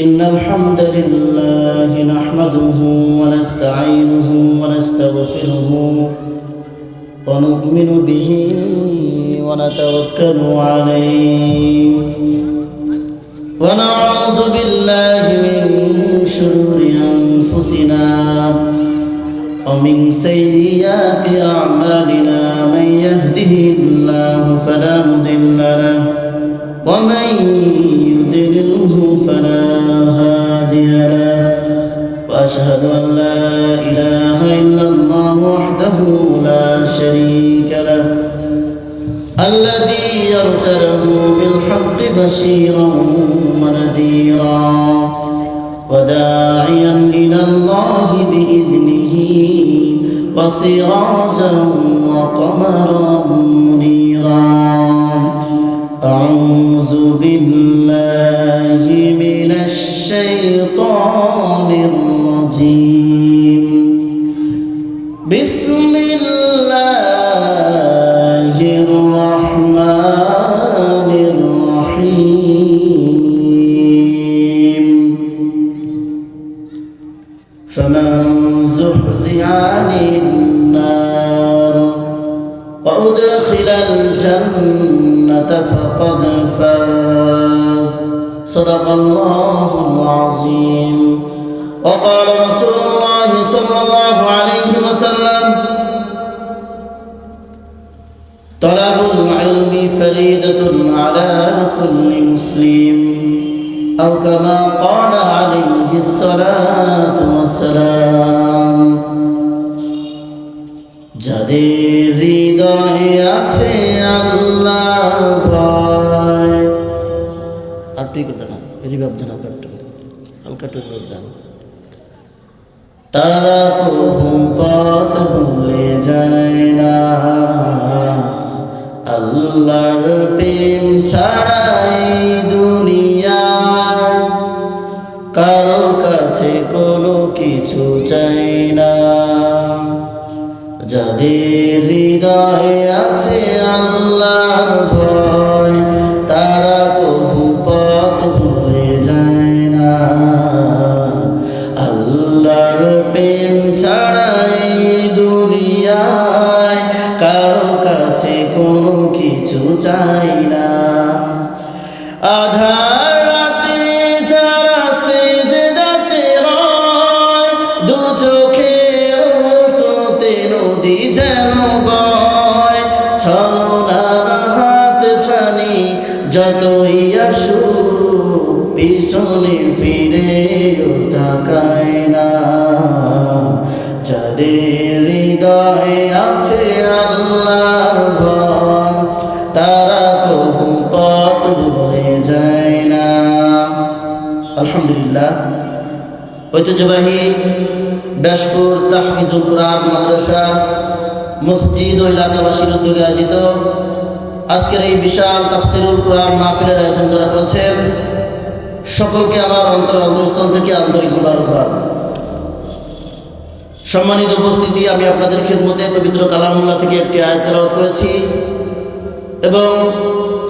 إن الحمد لله نحمده ونستعينه ونستغفره ونؤمن به ونتوكل عليه ونعوذ بالله من شرور أنفسنا ومن سيئات أعمالنا من يهده الله فلا مضل له ومن يضلله فلا هادي له وأشهد أن لا إله إلا الله وحده لا شريك له الذي أرسله بالحق بشيرا ونذيرا وداعيا إلى الله بإذنه وسراجا وقمرا منيرا أعوذ بالله من الشيطان الرجيم بسم الله الرحمن الرحيم فمن زحزح عن النار وأدخل الجنة فقد فاز صدق الله العظيم وقال رسول الله صلى الله عليه وسلم طلب العلم فريضة على كل مسلم أو كما قال عليه الصلاة والسلام যাদের হৃদয়ে আছে আল্লাহর ভয় আর ঠিক কথা না রিভাব দেন হালকা টুকরো দেন তারা কবু পথ ভুলে যায় না আল্লাহর প্রেম ছাড়াই দুনিয়ায় কারো কাছে কোনো কিছু চাই না যাদের হৃদয়ে আছে আল্লাহর ভয় তারা কবু পথ ভুলে যায় না আল্লাহর প্রেম ছাড়াই দুনিয়ায় কারো কাছে কোনো কিছু চাই না আধার রাতে যারা সেজদাতে রয় দু চোখের স্রোতে নদী যেন বয় ছলনার হাত ছানি যতই আসুক পিছনে ফিরেও তাকায় না যাদের হৃদয়ে আছে আল্লাহর ভয় তারা কবু পথ ভুলে যায় না আলহামদুলিল্লাহ ঐতিহ্যবাহী ব্যাসপুর তাহফিজুল কুরআন মাদ্রাসা মসজিদ ও এলাকাবাসীর উদ্যোগে আয়োজিত আজকের এই বিশাল তাফসীরুল কুরআন মাহফিলের আয়োজন যারা করেছেন সকলকে আমার অন্তরস্থল থেকে আন্তরিক মোবারকবাদ। সম্মানিত উপস্থিতি, আমি আপনাদের খিদমতে পবিত্র কালামুল্লাহ থেকে একটি আয়াত তেলাওয়াত করেছি এবং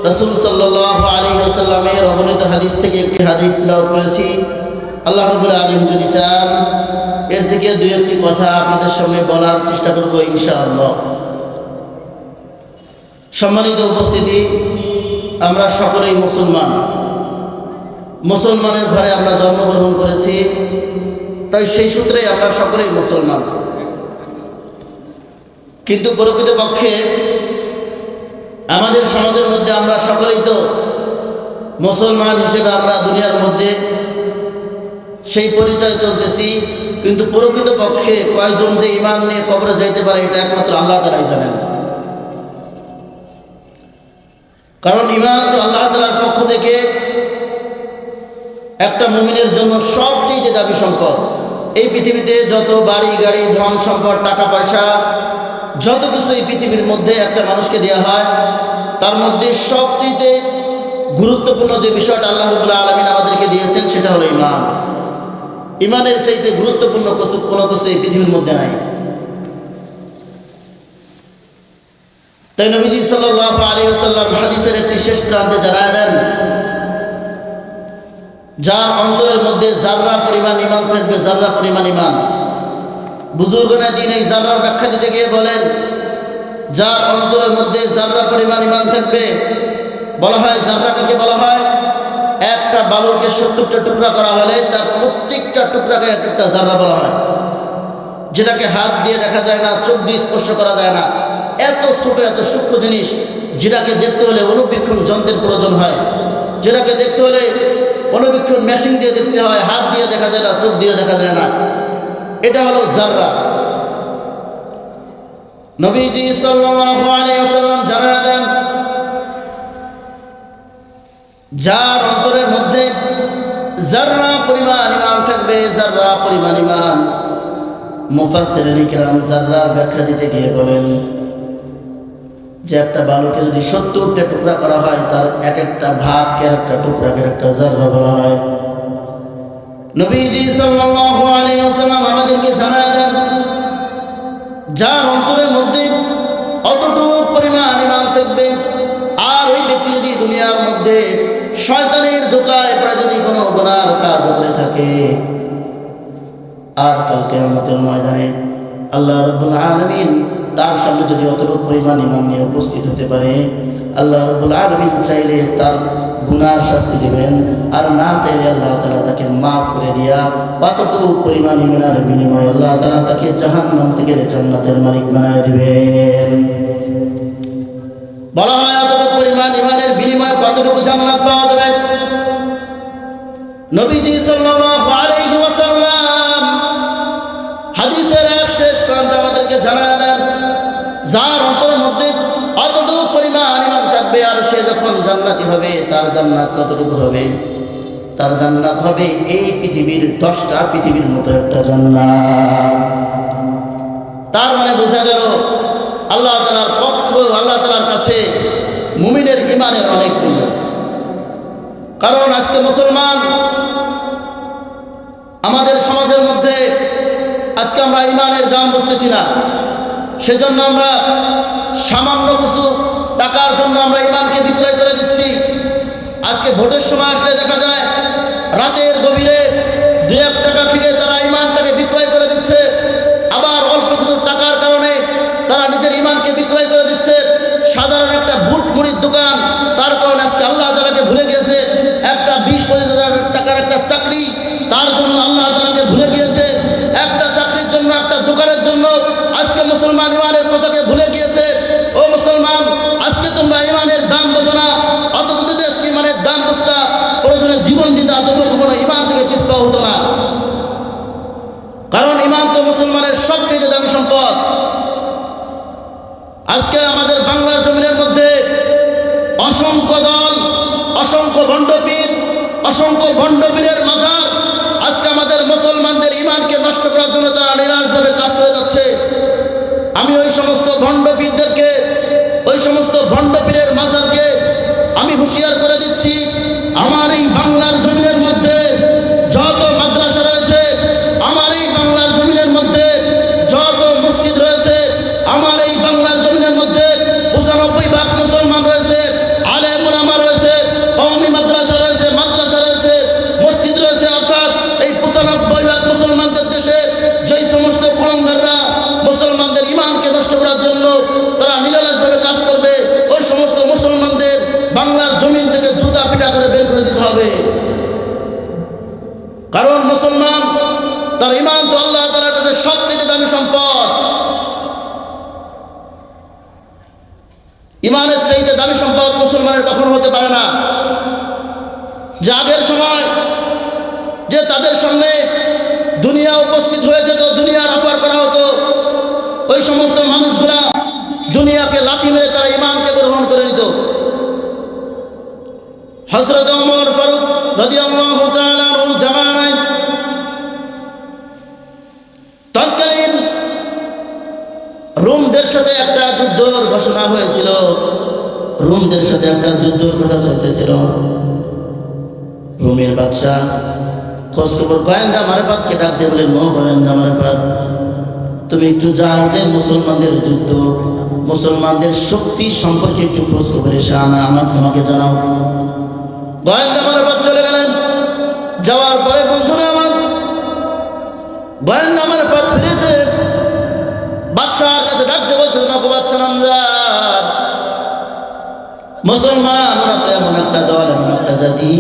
রাসূল সাল্লাল্লাহু আলাইহি ওয়াসাল্লামের অবনীত হাদিস থেকে একটি হাদিস তেলাওয়াত করেছি। আল্লাহ রাব্বুল আলামিন যদি চান এর থেকে দুই একটি কথা আপনাদের সামনে বলার চেষ্টা করব ইনশাআল্লাহ। সম্মানিত উপস্থিতি, আমরা সকলেই মুসলমানের ঘরে আমরা জন্মগ্রহণ করেছি, তাই সেই সূত্রে আমরা সকলেই মুসলমান। কিন্তু প্রকৃতপক্ষে আমাদের সমাজের মধ্যে আমরা সকলেই তো মুসলমান হিসেবে আমরা দুনিয়ার মধ্যে সেই পরিচয় চলতেছি, কিন্তু প্রকৃতপক্ষে কয়জন যে ঈমান নিয়ে কবরে যাইতে পারে এটা একমাত্র আল্লাহ তাআলাই জানেন। কারণ ঈমান তো আল্লাহ তাআলার পক্ষ থেকে একটা মুমিনের জন্য সবচেয়ে দামি সম্পদ। এই পৃথিবীতে যত বাড়ি গাড়ি ধন সম্পদ টাকা পয়সা যত কিছু এই পৃথিবীর মধ্যে একটা মানুষকে দেওয়া হয়, তার মধ্যে সবচেয়ে গুরুত্বপূর্ণ যে বিষয়টা আল্লাহ রাব্বুল আলামিন আমাদেরকে দিয়েছেন সেটা হলো ঈমান। ঈমানের চাইতে গুরুত্বপূর্ণ কোনো কিছু এই পৃথিবীর মধ্যে নাই। তাই নবীজি সাল্লাল্লাহু আলাইহি ওয়াসাল্লাম হাদিসের একটি শেষ প্রান্তে জানায় দেন, যার অন্তরের মধ্যে জাররা পরিমাণ ঈমান থাকবে, জাররা পরিমাণ ঈমান। বুজুর্গরা দিন এই জাররার ব্যাখ্যা দিতে গিয়ে বলেন, যার অন্তরের মধ্যে জাররা পরিমাণ ঈমান থাকবে, বলা হয় জাররা কাকে বলা হয়? একটা বালুকে 70টা টুকরা করা হলে তার প্রত্যেকটা টুকরাকে একটা জাররা বলা হয়, যেটাকে হাত দিয়ে দেখা যায় না, চোখ দিয়ে স্পর্শ করা যায় না। এত ছোট এত সূক্ষ্ম জিনিস, যেটাকে দেখতে হলে অনুবীক্ষণ যন্ত্রের প্রয়োজন হয়, যেটাকে দেখতে হলে অনুবীক্ষণ মেশিন দিয়ে দেখতে হয়, হাত দিয়ে দেখা যায় না, চোখ দিয়ে দেখা যায় না। এটা হলো জাররা। নবীজি সাল্লাল্লাহু আলাইহি ওয়াসাল্লাম জানায়া দেন, যার অন্তরের মধ্যে জাররা পরিমাণ ঈমান থাকবে, জাররা পরিমাণ ঈমান। মুফাসসিরিন কিরাম জাররার ব্যাখ্যা দিতে গিয়ে বলেন যে একটা বালুকে যদি 70টা টুকরা করা হয়, তার এক একটা ভাগকে একটা টুকরাকে একটা জাররা বলা হয়। নবীজি সাল্লাল্লাহু আলাইহি ওয়াসাল্লাম আমাদেরকে জানায়া দেন, যার অন্তরের মধ্যে অতটুকু পরিমাণ ঈমান থাকবে, আর ওই ব্যক্তি যদি দুনিয়ার মধ্যে শয়তানের ধোঁকায় পড়ে যদি কোনো গুনার কাজ করে থাকে, আর কাল কিয়ামতের ময়দানে আল্লাহ রাব্বুল আলামিন তার সামনে যদি অতটুকু পরিমাণ ঈমান নিয়ে উপস্থিত হতে পারে, আল্লাহ রাব্বুল আলামিন চাইলে তার গুনার শাস্তি দেবেন, আর না চাইলে আল্লাহ তাআলা তাকে মাফ করে দিয়া অতটুকু পরিমাণ ঈমানের বিনিময়ে আল্লাহ তাআলা তাকে জাহান্নাম থেকে জান্নাতের মালিক বানায় দিবেন। বলা হয় অতটুকু পরিমাণ ঈমানের বিনিময়ে কতটুকু জান্নাত পাওয়া যাবে। নবীজি সাল্লাল্লাহু আলাইহি ওয়াসাল্লাম হাদিসের এক শেষ প্রান্তে আমাদেরকে জানায়া দেন, যার অন্তরের মধ্যে অতটুকু পরিমাণ ঈমান থাকবে, আর সে যখন জান্নাতি হবে, তার জান্নাত কতটুকু হবে? তার জান্নাত হবে এই পৃথিবীর 10টা পৃথিবীর মতো একটা জান্নাত। তার মানে বোঝা গেল আল্লাহ তাআলার পক্ষ, আল্লাহ তাআলার কাছে মুমিনের ঈমানের অনেক মূল্য। কারণ আজকে মুসলমান আমাদের সমাজের মধ্যে আজকে আমরা ঈমানের দাম বুঝতেছি না, সেজন্য আমরা সামান্য কিছু টাকার জন্য আমরা ঈমানকে বিক্রয় করে দিচ্ছি। আজকে ভোটের সময় আসলে দেখা যায় রাতের গভীরে 2-1 টাকা থেকে তারা ঈমানটাকে বিক্রয় করে দিচ্ছে, আবার অল্প কিছু টাকার কারণে তারা নিজের ঈমানকে বিক্রয় করে দিচ্ছে। সাধারণ একটা বুট মুড়ির দোকান, তার কারণে আজকে আল্লাহ তাআলাকে ভুলে গিয়েছে। একটা 20-25 হাজার টাকার একটা চাকরি, তার জন্য আল্লাহ তাআলাকে ভুলে গিয়েছে। একটা চাকরির জন্য, একটা দোকানের জন্য আজকে মুসলমান ঈমানের কথাকে ভুলে গিয়েছে। ও মুসলমান, আজকে তোমরা ঈমানের দাম বোঝো না, অথচ যদি আজকে ঈমানের দাম বুঝতা, প্রয়োজনে জীবন দিতা, তবুও কোনো ঈমান থেকে পিছপা হতো না। কারণ ঈমান তো মুসলমানের সবচেয়ে দামি সম্পদ। আজকে আমাদের বাংলার জমিনের মধ্যে অসংখ্য দল, অসংখ্য ভণ্ডপীর, অসংখ্য ভণ্ডপীরের মাঝার আজকে আমাদের মুসলমানদের ঈমানকে নষ্ট করার জন্য তারা নিরাশভাবে কাজ করে যাচ্ছে। আমি ওই সমস্ত ভণ্ডপীরদেরকে, ওই সমস্ত ভণ্ডপীরের মাঝারকে আমি হুঁশিয়ার করে দিচ্ছি, আমার এই বাংলার জমিনের মধ্যে যত মাদ্রাসা রয়েছে, আমার এই বাংলার জমিনের মধ্যে যত মসজিদ রয়েছে, আমার এই বাংলার জমিনের মধ্যে 95% মুসলমান রয়েছে, আলেম উলামা রয়েছে, কওমি মাদ্রাসা রয়েছে, মাদ্রাসা রয়েছে, মসজিদ রয়েছে। অর্থাৎ এই 95% মুসলমানদের দেশে যেই সমস্ত কুলাঙ্গাররা মুসলমানদের ঈমানকে নষ্ট করার জন্য তারা নিরলসভাবে কাজ করবে, ওই সমস্ত মুসলমানদের বাংলার জমিন থেকে জুতা পিটা করে বের করে দিতে হবে। কারণ মুসলমান, তার ঈমান তো আল্লাহ তাআলার কাছে সবচেয়ে দামি সম্পদ। ঈমানের চাইতে দামি সম্পদ মুসলমানের কখনো হতে পারে না। যে আগের সময় যে তাদের সামনে দুনিয়া উপস্থিত হয়েছে, তো দুনিয়ার অফার করা হতো, ওই সমস্ত মানুষগুলা দুনিয়াকে লাথি মেরে তারা ঈমানকে গ্রহণ করে নিত। হযরত ওমর ফারুক রাদিয়াল্লাহু তাআলা আনহু জামানায় তৎকালীন রোমদের সাথে একটা যুদ্ধের ঘোষণা হয়েছিল, রোমদের সাথে একটা যুদ্ধের কথা চলতেছিল। রোমের বাদশাহ খোঁজখবর গোয়েন্দা মারফতকে ডাক দিয়ে বলেন, নো গোয়েন্দা মারফত, তুমি একটু যাও যে মুসলমানদের যুদ্ধ, মুসলমানদের শক্তি সম্পর্কে একটু খোঁজখবর এসে আমাকে জানাও। গোয়েন্দা মারফত চলে গেলেন। গোয়েন্দা আমার পথ ফিরেছে, বাদশার কাছে ডাকতে বলছে, নকো বাদশা নামদার, মুসলমান ওরা তো এমন একটা দল, এমন একটা জাতি,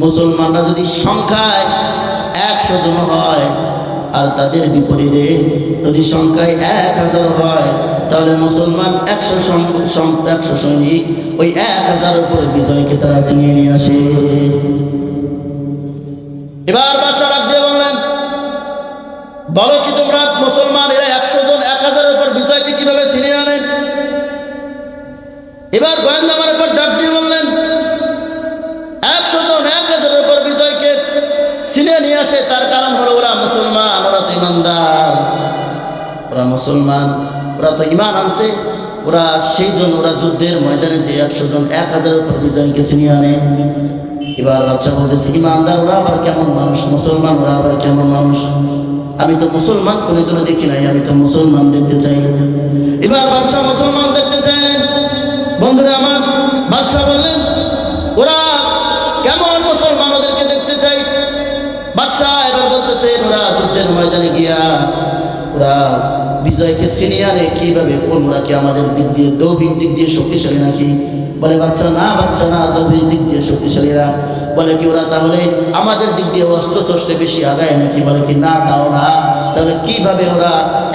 মুসলমানরা যদি সংখ্যায় 100 জন হয় আর তাদের বিপরীতে যদি সংখ্যায় 1000 হয়, তাহলে মুসলমান 100 সৈনিক ওই 1000 উপরে বিজয়কে তারা ছিনিয়ে নিয়ে আসে। এবার বাদশা ডাক দিয়ে বললেন, বলো কি তোমরা মুসলমান এরা 100 জন 1000 উপর বিজয়কে কিভাবে ছিনিয়ে আনেন? এবার গোয়েন্দা আমার উপর ডাক দিয়ে বললেন, 100 জন 1000 উপর বিজয়কে ছিনিয়ে নিয়ে আসে, তার কারণ হলো ওরা মুসলমান, ওরা তো ইমানদার, ওরা মুসলমান, ওরা তো ইমান আনছে, ওরা সেই জন্য ওরা যুদ্ধের ময়দানে যে 100 জন 1000 উপর বিজয়কে ছিনিয়ে আনে। এবার বাদশা বলতেছে, ইমানদার ওরা আবার কেমন মানুষ, মুসলমান ওরা আবার কেমন মানুষ? আমি তো মুসলমান কোনোদিনও দেখি নাই, আমি তো মুসলমান দেখতে চাই। এবার বাদশা মুসলমান দেখতে চাইলেন। বন্ধুরা আমার, বাদশা বললেন, ওরা কেমন মুসলমান, ওদেরকে দেখতে চাই। বাদশা এবার বলতেছেন, ওরা যুদ্ধের ময়দানে গিয়া ওরা বিজয়কে ছিনিয়ে আনে কিভাবে, কোন ওরা কি আমাদের দিক দিয়ে দৈহিক দিক দিয়ে শক্তিশালী নাকি? বলে বাচ্চা না, দৈহিক দিক দিয়ে শক্তিশালীরা। বলে কি ওরা তাহলে আমাদের দিক দিয়ে অস্ত্র শস্ত্রে বেশি আগায় নাকি? বলে কি না, তাও না। তাহলে কিভাবে ওরা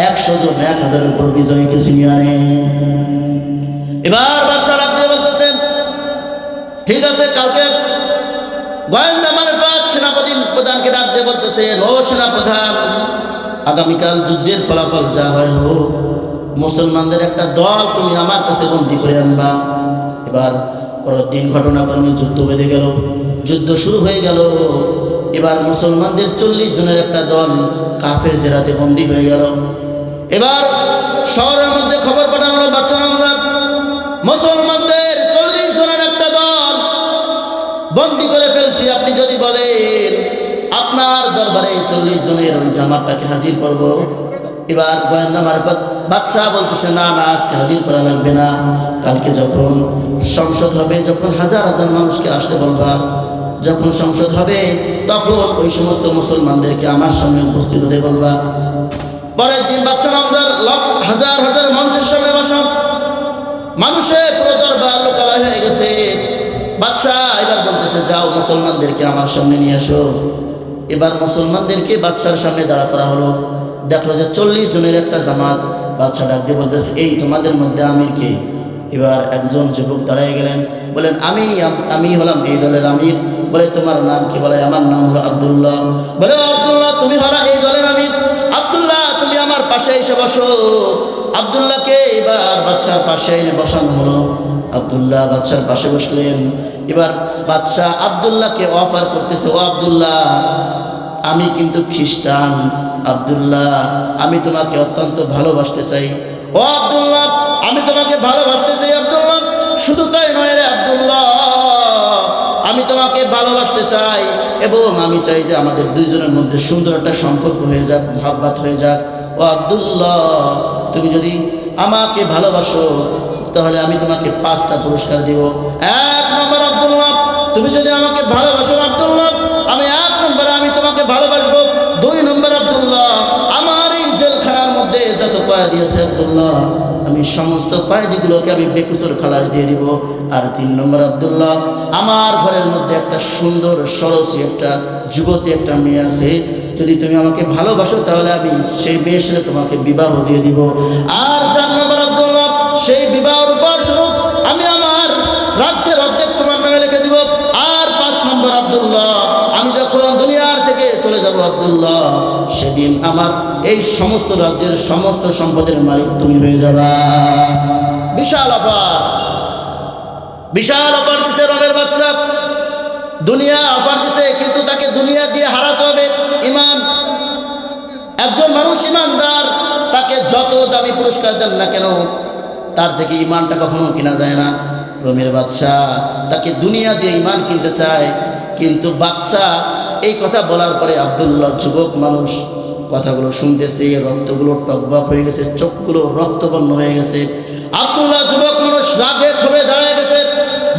100 জন 1000 উপর বিজয়কে ছিনিয়ে আনে? এবার বাদশা ডাক দিয়ে বলতেছেন, ঠিক আছে, কালকে গোয়েন্দা মারফত সেনাপতি প্রধানকে ডাক দিয়ে বলতেছেন, ও সেনাপ্রধান, আগামীকাল যুদ্ধের ফলাফল যা হয় হোক, মুসলমানদের একটা দল তুমি আমার কাছে বন্দী করে আনবা। এবার পরের দিন ঘটনাক্রমে যুদ্ধ বেঁধে গেল, যুদ্ধ শুরু হয়ে গেল। এবার মুসলমানদের 40 জনের একটা দল কাফেরদের হাতে বন্দী হয়ে গেল। এবার শহরের মধ্যে খবর পাঠানো হলো, বাদশা নামদার, মুসলমানদের 40 জনের একটা দল বন্দী করে ফেলছি, আপনি যদি বলেন আপনার দরবারে 40 জনের ওই জামাতটাকে হাজির করব। এবার গোয়েন্দা মারফত বাদশা বলতেছে, না না, আজকে হাজির করা লাগবে না, কালকে যখন সংসদ হবে, যখন হাজার হাজার মানুষকে আসতে বলবা, যখন সংসদ হবে তখন ওই সমস্ত মুসলমানদেরকে আমার সামনে উপস্থিত হতে বলবা। পরের দিন বাদশা নামদার হাজার হাজার মানুষের সামনে বসা, মানুষের পুরো দরবার লোকালয় হয়ে গেছে। বাদশা এবার বলতেছে, যাও মুসলমানদেরকে আমার সামনে নিয়ে আসো। এবার মুসলমানদেরকে বাদশার সামনে দাঁড়া করা হলো। দেখলো যে 40 জনের একটা জামাত। বাদশা ডাক দিয়ে বলতেছে, এই তোমাদের মধ্যে আমির কে? এবার একজন যুবক দাঁড়ায় গেলেন, বলেন, আমি হলাম এই দলের আমির। বলে তোমার নাম কি? বলে আমার নাম হলো আব্দুল্লাহ। বলে আব্দুল্লাহ, তুমি হলা এই দলের আমির, আব্দুল্লাহ তুমি আমার পাশে এসে বসো। আব্দুল্লাহকে এবার বাদশার পাশে এনে বসানো হলো। আব্দুল্লাহ বাদশার পাশে বসলেন। এবার বাদশাহ আব্দুল্লাহকে অফার করতেছে, ও আব্দুল্লাহ, আমি কিন্তু খ্রিস্টান, আব্দুল্লাহ আমি তোমাকে অত্যন্ত ভালোবাসতে চাই। ও আব্দুল্লাহ, আমি তোমাকে ভালোবাসতে চাই আব্দুল্লাহ, শুধু তাই নয় রে আব্দুল্লাহ, আমি তোমাকে ভালোবাসতে চাই এবং আমি চাই যে আমাদের দুইজনের মধ্যে সুন্দর একটা সম্পর্ক হয়ে যাক, মহব্বত হয়ে যাক। ও আব্দুল্লাহ, তুমি যদি আমাকে ভালোবাসো তাহলে আমি তোমাকে 5টা পুরস্কার দিব। 1 নম্বর, আব্দুল্লাহ তুমি যদি আমাকে ভালোবাসো আব্দুল্লাহ, আমি 1 নম্বরে আমি তোমাকে ভালোবাসবো। 2 নম্বর, আব্দুল্লাহ আমার এই জেলখানার মধ্যে যত কয়েদি আছে আব্দুল্লাহ, আমি সমস্ত কয়েদিগুলোকে আমি বেকসুর খালাস দিয়ে দিব। আর 3 নম্বর, আব্দুল্লাহ আমার ঘরের মধ্যে একটা সুন্দর সরসী একটা যুবতী একটা মেয়ে আছে, যদি তুমি আমাকে ভালোবাসো তাহলে আমি সেই মেয়ের সাথে তোমাকে বিবাহ দিয়ে দিব। আর 4 নম্বর, আব্দুল্লাহ সেই বিবাহের উপর স্বরূপ আমি আমার রাজ্যের অর্ধেক তোমার নামে লিখে দিব। আর 5 নম্বর, আব্দুল্লাহ আমি যখন দুনিয়ার থেকে চলে যাব আব্দুল্লাহ, সেদিন আমার এই সমস্ত রাজ্যের সমস্ত সম্পদের মালিক তুমি হয়ে যাবা। বিশাল অফার, বিশাল অফার দিতে রবের বাদশা। দুনিয়া অফার দিতে, কিন্তু তাকে দুনিয়া দিয়ে হারাতে হবে ইমান। একজন মানুষ ইমানদার, তাকে যত দামি পুরস্কার দেন না কেন তার থেকে ইমানটা কখনো কিনা যায় না। রোমের বাদশা তাকে দুনিয়া দিয়ে ইমান কিনতে চায়, কিন্তু বাদশা এই কথা বলার পরে আব্দুল্লাহ যুবক মানুষ কথাগুলো শুনতেছে, রক্তগুলো টকবক হয়ে গেছে, চোখগুলো রক্তবর্ণ হয়ে গেছে। আব্দুল্লাহ যুবক মানুষ রাগে ক্ষোভে দাঁড়ায় গেছে,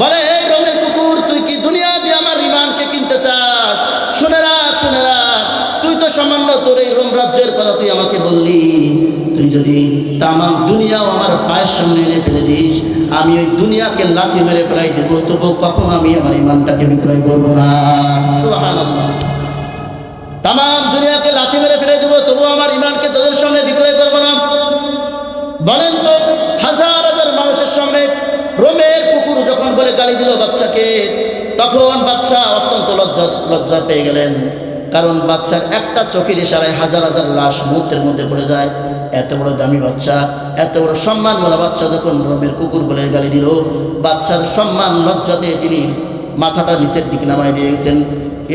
বলে, এই রোমের কুকুর, তুই কি দুনিয়া দিয়ে আমার ইমানকে কিনতে চাস? শুনে রাখ, শুনে রাখ, তুই তো সামান্য তোর এই রোম রাজ্যের কথা তুই আমাকে বললি, তুই যদি তামাম দুনিয়াও আমার পায়ের সামনে এনে ফেলে দিস, আমি ওই দুনিয়াকে লাথি মেরে ফেলাই দেবো, তবু কখনো আমি আমার ইমানটাকে বিক্রয় করবো না। সুবহানাল্লাহ। তামাম দুনিয়াকে লাথি মেরে ফেলে দেবো, তবু আমার ইমানকে তোদের সামনে বিক্রয় করবো না। বলেন তো, হাজার হাজার মানুষের সামনে রোমের কুকুর যখন বলে গালি দিল বাচ্চাকে, তখন বাচ্চা অত্যন্ত লজ্জা পেয়ে গেলেন। কারণ বাচ্চার একটা চোখের ইশারায় হাজার হাজার লাশ মুহূর্তের মধ্যে পড়ে যায়। এত বড় দামি বাচ্চা, এত বড় সম্মানওয়ালা বাচ্চা যখন রোমের কুকুর বলে গালি দিল, বাচ্চার সম্মান লজ্জাতে তিনি মাথাটা নিচের দিকে নামাই দিয়ে গেছেন।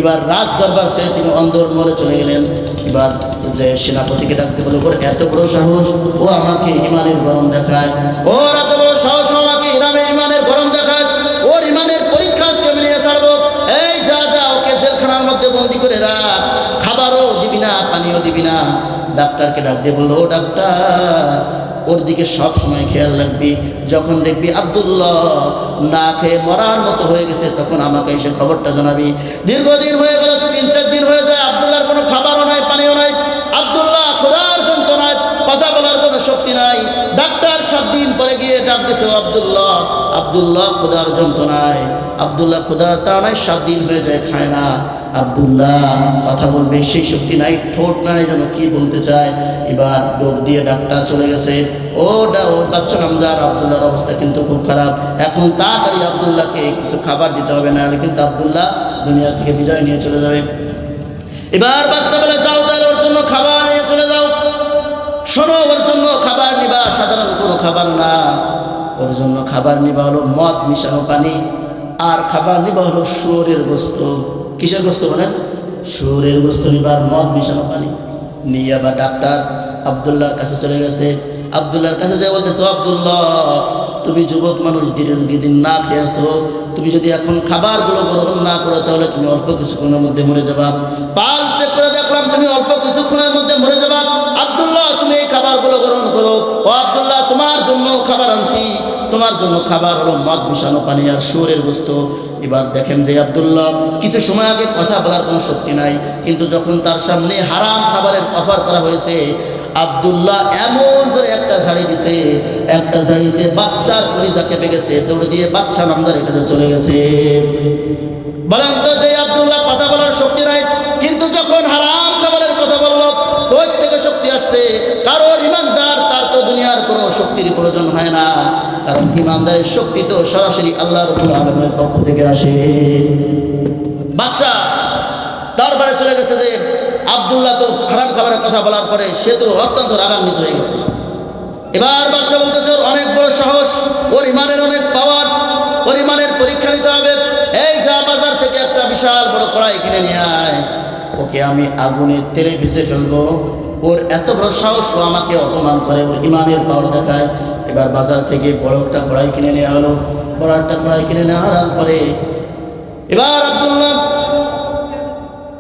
এবার রাজ দরবার ছেড়ে তিনি অন্দর মরে চলে গেলেন। এবার যে সেনাপতিকে ডাকতে বলে, ওর এত বড় সাহস, ও আমাকে ইমানের গরম দেখায়, ওর এত বড় সাহস আমাকে ইমানের গরম দেখায়, ওর ইমানের পরীক্ষা আজকে আমি নিয়ে ছাড়বো। এই যা যা, ওকে জেলখানার মধ্যে বন্দি করে রাখ, খাবারও দিবি না, পানিও দিবি না। ডাক্তারকে ডাক দিয়ে বললো, ও ডাক্তার, ওর দিকে সব সময় খেয়াল রাখবি, যখন দেখবি আব্দুল্লাহ না খেয়ে মরার মতো হয়ে গেছে, তখন আমাকে এসে খবরটা জানাবি। দীর্ঘদিন হয়ে গেল, 3-4 দিন হয়ে যায়, আব্দুল্লাহর কোনো খাবারও নাই, পানিও নাই। আব্দুল্লাহ ক্ষুধার যন্ত্রণায়, কথা বলার কোনো শক্তি নাই। ডাক্তার 7 দিন পরে গিয়ে ডাক দিছে, আব্দুল্লাহ, আব্দুল্লাহ ক্ষুধার যন্ত্রণায়, আব্দুল্লাহ ক্ষুধার তাড়নায় 7 দিন হয়ে যায়, খায় না। আব্দুল্লাহ কথা বলবে সেই শক্তি নাই, ঠোঁট নাড়ে যেন কি বলতে চায়। এবার দৌড় দিয়ে ডাক্তার চলে গেছে। ও বাচ্চা নামজার, আব্দুল্লাহর অবস্থা কিন্তু খুব খারাপ, এখন তাড়াতাড়ি আব্দুল্লাহকে কিছু খাবার দিতে হবে, না হলে কিন্তু আব্দুল্লাহ দুনিয়া থেকে বিদায় নিয়ে চলে যাবে। এবার বাচ্চা বলে, যাও তাহলে ওর জন্য খাবার নিয়ে চলে যাও। শোনো, ওর জন্য খাবার নিবা সাধারণ কোনো খাবার না, ওর জন্য খাবার নিবা হলো মদ মিশানো পানি, আর খাবার নিবা হলো শুয়োরের গোস্ত। কিসের গোস্ত বলেন? শুয়োরের গোস্ত নিবার, মদ মিশানো পানি নিয়ে আবার ডাক্তার আব্দুল্লাহর কাছে চলে গেছে। আব্দুল্লাহর কাছে যা বলতেছো, আব্দুল্লাহ তুমি যুবক মানুষ, দিন না খেয়েছো, তুমি যদি এখন খাবারগুলো গ্রহণ না করো তাহলে তুমি অল্প কিছুক্ষণের মধ্যে মরে যাবা। পাল চেক করে দেখলাম তুমি অল্প কিছুক্ষণের মধ্যে মরে যাবা। আব্দুল্লাহ তুমি এই খাবারগুলো গ্রহণ করো। ও আব্দুল্লাহ, তোমার জন্য খাবার আনছি, তোমার জন্য খাবার হলো মদ মিশানো পানি আর শুয়োরের গোস্ত। এবার দেখেন যে আব্দুল্লাহ কিছু সময় আগে কথা বলার কোনো শক্তি নাই, কিন্তু যখন তার সামনে হারাম খাবারের অফার করা হয়েছে, আব্দুল্লাহ এমন জোরে একটা ঝাড়ি দিছে, একটা ঝাড়িতে বাচ্চার কলিজা কেঁপে গেছে, দৌড়ে দিয়ে বাচ্চা নামদারের কাছে চলে গেছে। বলেন তো, যে আব্দুল্লাহ কথা বলার শক্তি নাই, কিন্তু যখন হারাম খাবারের কথা বললো, কই থেকে শক্তি আসছে? কারণ ইমানদার, তার তো দুনিয়ার কোনো শক্তির প্রয়োজন হয় না, কারণ ইমানদারের শক্তি তো সরাসরি আল্লাহ রাব্বুল আলামিনের পক্ষ থেকে আসে। বাচ্চা দরবারে চলে গেছে যে আব্দুল্লাহ তো হারাম খাবারের কথা বলার পরে সে তো অত্যন্ত রাগান্বিত হয়ে গেছে। এবার বাচ্চা বলতেছে, ওর অনেক বড় সাহস, ওর ইমানের অনেক পাওয়ার, ওর ইমানের পরীক্ষা নিতে হবে। এই যা, বাজার থেকে একটা বিশাল বড় কড়াই কিনে নিয়ে আয়, ওকে আমি আগুনে তেলে ভেজে ফেলবো। ওর এত বড় সাহস, ও আমাকে অপমান করে, ওর ইমানের পাওয়ার দেখায়। এবার বাজার থেকে বড় একটা কড়াই কিনে নেওয়া হলো। বড় একটা কড়াই কিনে নেওয়ার পরে এবার আব্দুল্লাহ,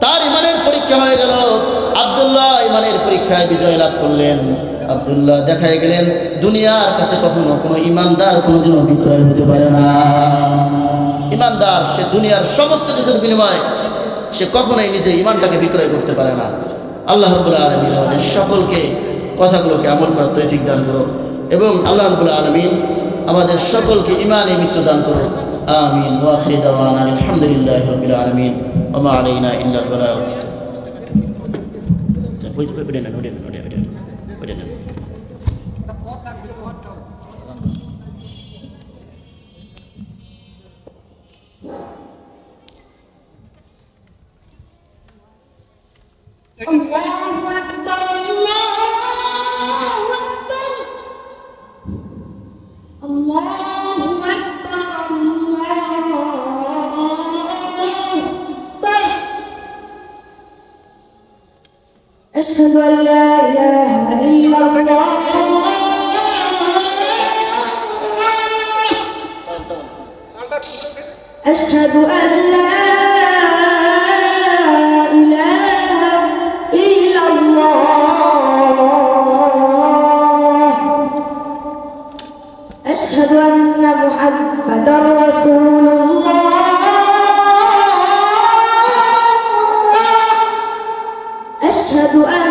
তার ইমানের পরীক্ষা হয়ে গেল। আব্দুল্লাহ ইমানের পরীক্ষায় বিজয় লাভ করলেন। আব্দুল্লাহ দেখায় গেলেন দুনিয়ার কাছে কখনো কোনো ইমানদার কোনোদিনও বিক্রয় হতে পারে না। ইমানদার সে দুনিয়ার সমস্ত কিছুর বিনিময়ে সে কখনোই নিজের ইমানটাকে বিক্রয় করতে পারে না। আল্লাহ রাব্বুল আলামিন আমাদের সকলকে কথাগুলোকে আমল করার তৌফিক দান করুক, এবং আল্লাহ রাব্বুল আলামিন আমাদের সকলকে ইমানে মৃত্যু দান করুক। আমিন। ওয়া আখিরু দাওয়ানা আলহামদুলিল্লাহি রাব্বিল আলামিন ওয়া মা আলাইনা ইল্লাল বালাগ। Allahu Akbar, Allahu Akbar, Allahu Akbar, Allahu Akbar. Ashhadu an la ilaha illallah. Ashhadu an la أشهد أن محمدًا رسول الله. أشهد أن